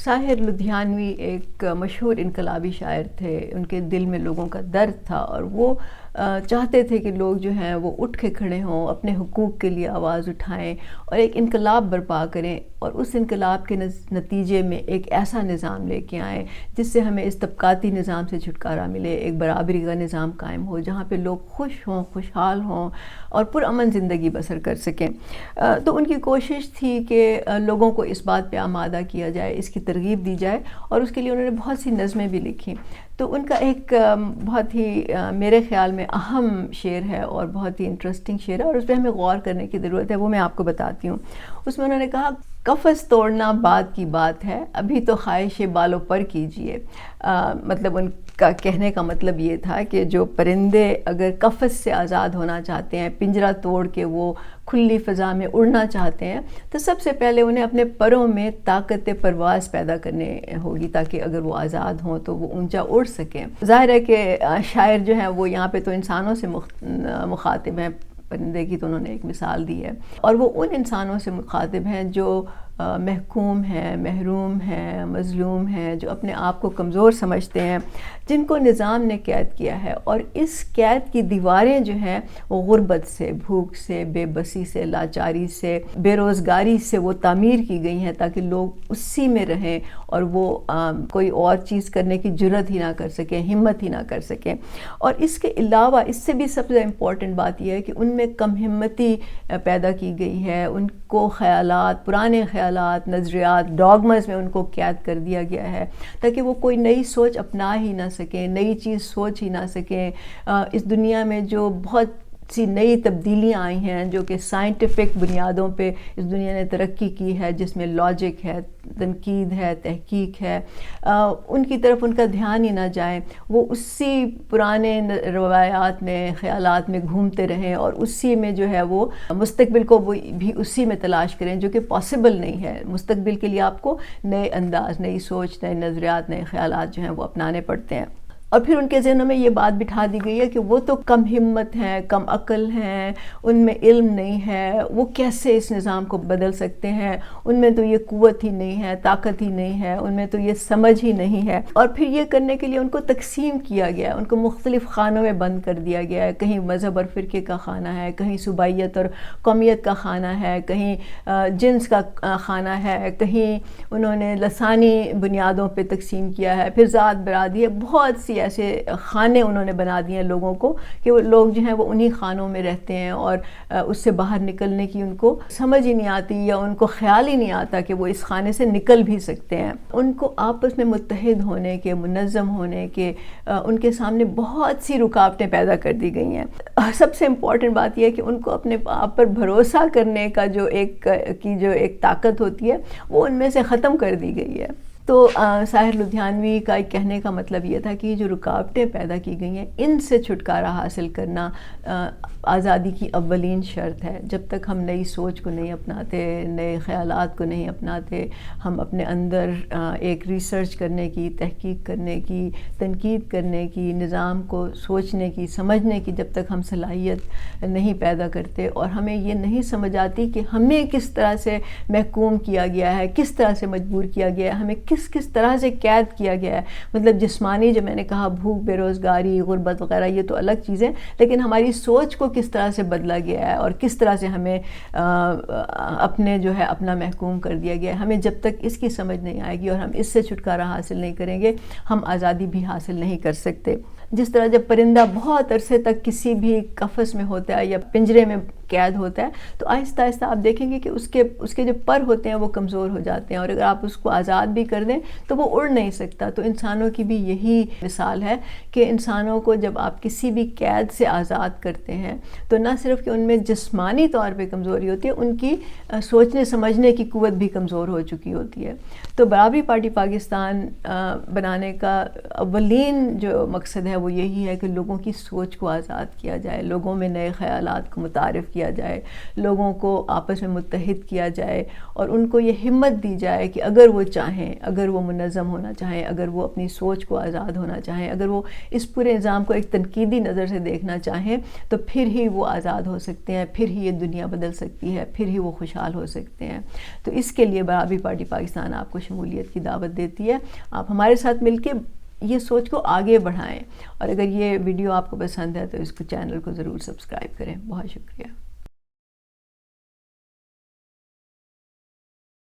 ساحر لدھیانوی ایک مشہور انقلابی شاعر تھے. ان کے دل میں لوگوں کا درد تھا اور وہ چاہتے تھے کہ لوگ جو ہیں وہ اٹھ کے کھڑے ہوں, اپنے حقوق کے لیے آواز اٹھائیں اور ایک انقلاب برپا کریں, اور اس انقلاب کے نتیجے میں ایک ایسا نظام لے کے آئیں جس سے ہمیں اس طبقاتی نظام سے چھٹکارا ملے, ایک برابری کا نظام قائم ہو جہاں پہ لوگ خوش ہوں, خوشحال ہوں اور پرامن زندگی بسر کر سکیں. تو ان کی کوشش تھی کہ لوگوں کو اس بات پہ آمادہ کیا جائے, اس کی ترغیب دی جائے, اور اس کے لیے انہوں نے بہت سی نظمیں بھی لکھیں. تو ان کا ایک بہت ہی میرے خیال میں اہم شعر ہے اور بہت ہی انٹرسٹنگ شعر ہے, اور اس پہ ہمیں غور کرنے کی ضرورت ہے, وہ میں آپ کو بتاتی ہوں. اس میں انہوں نے کہا, قفس توڑنا بعد کی بات ہے, ابھی تو خواہش بالوں پر کیجئے. مطلب ان کا کہنے کا مطلب یہ تھا کہ جو پرندے اگر قفس سے آزاد ہونا چاہتے ہیں, پنجرہ توڑ کے وہ کھلی فضا میں اڑنا چاہتے ہیں, تو سب سے پہلے انہیں اپنے پروں میں طاقت پرواز پیدا کرنے ہوگی تاکہ اگر وہ آزاد ہوں تو وہ اونچا اڑ سکیں. ظاہر ہے کہ شاعر جو ہیں وہ یہاں پہ تو انسانوں سے مخاطب ہیں, پرندے کی تو انہوں نے ایک مثال دی ہے, اور وہ ان انسانوں سے مخاطب ہیں جو محکوم ہیں, محروم ہیں, مظلوم ہیں, جو اپنے آپ کو کمزور سمجھتے ہیں, جن کو نظام نے قید کیا ہے. اور اس قید کی دیواریں جو ہیں وہ غربت سے, بھوک سے, بے بسی سے, لاچاری سے, بے روزگاری سے وہ تعمیر کی گئی ہیں تاکہ لوگ اسی میں رہیں اور وہ کوئی اور چیز کرنے کی جرت ہی نہ کر سکیں, ہمت ہی نہ کر سکیں. اور اس کے علاوہ اس سے بھی سب سے امپورٹنٹ بات یہ ہے کہ ان میں کم ہمتی پیدا کی گئی ہے. ان کو خیالات, پرانے خیالات, نظریات, ڈاگمز میں ان کو قید کر دیا گیا ہے تاکہ وہ کوئی نئی سوچ اپنا ہی نہ سکیں, نئی چیز سوچ ہی نہ سکیں. اس دنیا میں جو بہت سی نئی تبدیلیاں آئی ہیں جو کہ سائنٹیفک بنیادوں پہ اس دنیا نے ترقی کی ہے, جس میں لاجک ہے, تنقید ہے, تحقیق ہے, ان کی طرف ان کا دھیان ہی نہ جائیں. وہ اسی پرانے روایات میں, خیالات میں گھومتے رہیں اور اسی میں جو ہے وہ مستقبل کو بھی اسی میں تلاش کریں, جو کہ پاسبل نہیں ہے. مستقبل کے لیے آپ کو نئے انداز, نئی سوچ, نئے نظریات, نئے خیالات جو ہیں وہ اپنانے پڑتے ہیں. اور پھر ان کے ذہنوں میں یہ بات بٹھا دی گئی ہے کہ وہ تو کم ہمت ہیں, کم عقل ہیں, ان میں علم نہیں ہے, وہ کیسے اس نظام کو بدل سکتے ہیں, ان میں تو یہ قوت ہی نہیں ہے, طاقت ہی نہیں ہے, ان میں تو یہ سمجھ ہی نہیں ہے. اور پھر یہ کرنے کے لیے ان کو تقسیم کیا گیا ہے, ان کو مختلف خانوں میں بند کر دیا گیا ہے. کہیں مذہب اور فرقے کا خانہ ہے, کہیں صوبائیت اور قومیت کا خانہ ہے, کہیں جنس کا خانہ ہے, کہیں انہوں نے لسانی بنیادوں پہ تقسیم کیا ہے, پھر ذات برادری, بہت سی ایسے خانے انہوں نے بنا دیے ہیں لوگوں کو کہ وہ لوگ جو ہیں وہ انہی خانوں میں رہتے ہیں اور اس سے باہر نکلنے کی ان کو سمجھ ہی نہیں آتی یا ان کو خیال ہی نہیں آتا کہ وہ اس خانے سے نکل بھی سکتے ہیں. ان کو آپس میں متحد ہونے کے, منظم ہونے کے, ان کے سامنے بہت سی رکاوٹیں پیدا کر دی گئی ہیں. سب سے امپورٹنٹ بات یہ ہے کہ ان کو اپنے آپ پر بھروسہ کرنے کا جو ایک طاقت ہوتی ہے وہ ان میں سے ختم کر دی گئی ہے. تو ساحر لدھیانوی کا ایک کہنے کا مطلب یہ تھا کہ یہ جو رکاوٹیں پیدا کی گئی ہیں ان سے چھٹکارا حاصل کرنا آزادی کی اولین شرط ہے. جب تک ہم نئی سوچ کو نہیں اپناتے, نئے خیالات کو نہیں اپناتے, ہم اپنے اندر ایک ریسرچ کرنے کی, تحقیق کرنے کی, تنقید کرنے کی, نظام کو سوچنے کی, سمجھنے کی جب تک ہم صلاحیت نہیں پیدا کرتے اور ہمیں یہ نہیں سمجھ آتی کہ ہمیں کس طرح سے محکوم کیا گیا ہے, کس طرح سے مجبور کیا گیا ہے, ہمیں کس طرح سے قید کیا گیا ہے. مطلب جسمانی, جو میں نے کہا بھوک, بے روزگاری, غربت وغیرہ, یہ تو الگ چیزیں, لیکن ہماری سوچ کو کس طرح سے بدلا گیا ہے اور کس طرح سے ہمیں اپنے جو ہے اپنا محکوم کر دیا گیا ہے. ہمیں جب تک اس کی سمجھ نہیں آئے گی اور ہم اس سے چھٹکارا حاصل نہیں کریں گے, ہم آزادی بھی حاصل نہیں کر سکتے. جس طرح جب پرندہ بہت عرصے تک کسی بھی قفس میں ہوتا ہے یا پنجرے میں قید ہوتا ہے تو آہستہ آہستہ آپ دیکھیں گے کہ اس کے جو پر ہوتے ہیں وہ کمزور ہو جاتے ہیں, اور اگر آپ اس کو آزاد بھی کر دیں تو وہ اڑ نہیں سکتا. تو انسانوں کی بھی یہی مثال ہے کہ انسانوں کو جب آپ کسی بھی قید سے آزاد کرتے ہیں تو نہ صرف کہ ان میں جسمانی طور پہ کمزوری ہوتی ہے, ان کی سوچنے سمجھنے کی قوت بھی کمزور ہو چکی ہوتی ہے. تو برابری پارٹی پاکستان بنانے کا اولین جو مقصد ہے وہ یہی ہے کہ لوگوں کی سوچ کو آزاد کیا جائے, لوگوں میں نئے خیالات کو متعارف کیا کیا جائے، لوگوں کو آپس میں متحد کیا جائے، اور ان کو یہ ہمت دی جائے کہ اگر وہ چاہیں، اگر وہ منظم ہونا چاہیں، اگر وہ اپنی سوچ کو آزاد ہونا چاہیں، اگر وہ اس پورے نظام کو ایک تنقیدی نظر سے دیکھنا چاہیں، تو پھر ہی وہ آزاد ہو سکتے ہیں، پھر ہی یہ دنیا بدل سکتی ہے، پھر ہی وہ خوشحال ہو سکتے ہیں۔ تو اس کے لیے برابری پارٹی پاکستان آپ کو شمولیت کی دعوت دیتی ہے۔ آپ ہمارے ساتھ مل کے یہ سوچ کو آگے بڑھائیں، اور اگر یہ ویڈیو آپ کو پسند ہے تو اس کو چینل کو ضرور سبسکرائب کریں۔ بہت شکریہ۔